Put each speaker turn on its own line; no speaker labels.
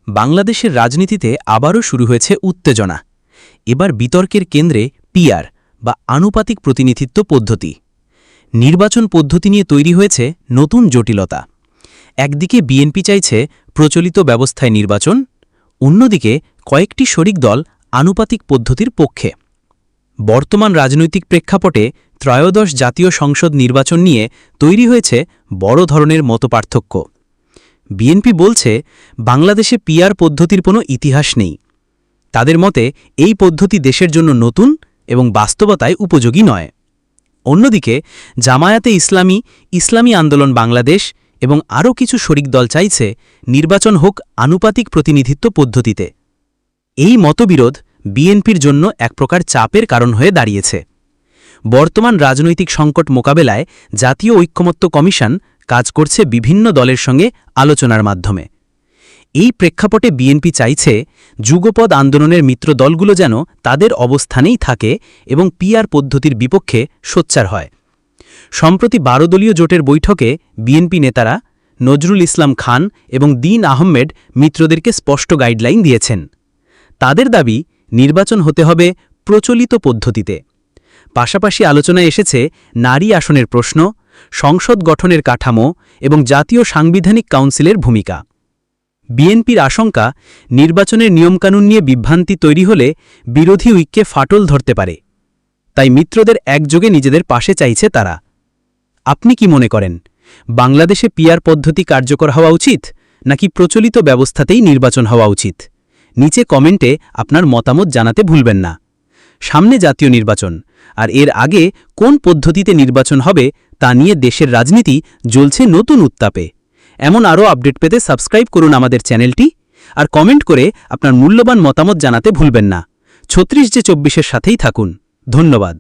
বাংলাদেশের রাজনীতিতে আবারও শুরু হয়েছে উত্তেজনা। এবার বিতর্কের কেন্দ্রে পিআর বা আনুপাতিক প্রতিনিধিত্ব পদ্ধতি। নির্বাচন পদ্ধতি নিয়ে তৈরি হয়েছে নতুন জটিলতা। একদিকে বিএনপি চাইছে প্রচলিত ব্যবস্থায় নির্বাচন, অন্যদিকে কয়েকটি শরিক দল আনুপাতিক পদ্ধতির পক্ষে। বর্তমান রাজনৈতিক প্রেক্ষাপটে ত্রয়োদশ জাতীয় সংসদ নির্বাচন নিয়ে তৈরি হয়েছে বড় ধরনের মতপার্থক্য। বিএনপি বলছে বাংলাদেশে পিআর পদ্ধতির কোনো ইতিহাস নেই। তাদের মতে এই পদ্ধতি দেশের জন্য নতুন এবং বাস্তবতায় উপযোগী নয়। অন্যদিকে জামায়াতে ইসলামী আন্দোলন বাংলাদেশ এবং আরও কিছু শরিক দল চাইছে নির্বাচন হোক আনুপাতিক প্রতিনিধিত্ব পদ্ধতিতে। এই মতবিরোধ বিএনপির জন্য এক প্রকার চাপের কারণ হয়ে দাঁড়িয়েছে। বর্তমান রাজনৈতিক সংকট মোকাবেলায় জাতীয় ঐক্যমত্য কমিশন কাজ করছে বিভিন্ন দলের সঙ্গে আলোচনার মাধ্যমে। এই প্রেক্ষাপটে বিএনপি চাইছে যুগপৎ আন্দোলনের মিত্র দলগুলো যেন তাদের অবস্থানেই থাকে এবং পিআর পদ্ধতির বিপক্ষে সোচ্চার হয়। সম্প্রতি 12 দলীয় জোটের বৈঠকে বিএনপি নেতারা নজরুল ইসলাম খান এবং দ্বীন আহমেদ মিত্রদেরকে স্পষ্ট গাইডলাইন দিয়েছেন। তাদের দাবি নির্বাচন হতে হবে প্রচলিত পদ্ধতিতে। পাশাপাশি আলোচনায় এসেছে নারী আসনের প্রশ্ন, সংসদ গঠনের কাঠামো এবং জাতীয় সাংবিধানিক কাউন্সিলের ভূমিকা। বিএনপির আশঙ্কা নির্বাচনের নিয়মকানুন নিয়ে বিভ্রান্তি তৈরি হলে বিরোধী ঐক্যে ফাটল ধরতে পারে। তাই মিত্রদের একযোগে নিজেদের পাশে চাইছে তারা। আপনি কি মনে করেন, বাংলাদেশে পিআর পদ্ধতি কার্যকর হওয়া উচিত নাকি প্রচলিত ব্যবস্থাতেই নির্বাচন হওয়া উচিত? নিচে কমেন্টে আপনার মতামত জানাতে ভুলবেন না। সামনে জাতীয় নির্বাচন, আর এর আগে কোন পদ্ধতিতে নির্বাচন হবে তা নিয়ে দেশের রাজনীতি জ্বলছে নতুন উত্তাপে। এমন আরও আপডেট পেতে সাবস্ক্রাইব করুন আমাদের চ্যানেলটি, আর কমেন্ট করে আপনার মূল্যবান মতামত জানাতে ভুলবেন না। 36J24-এর সাথেই থাকুন। ধন্যবাদ।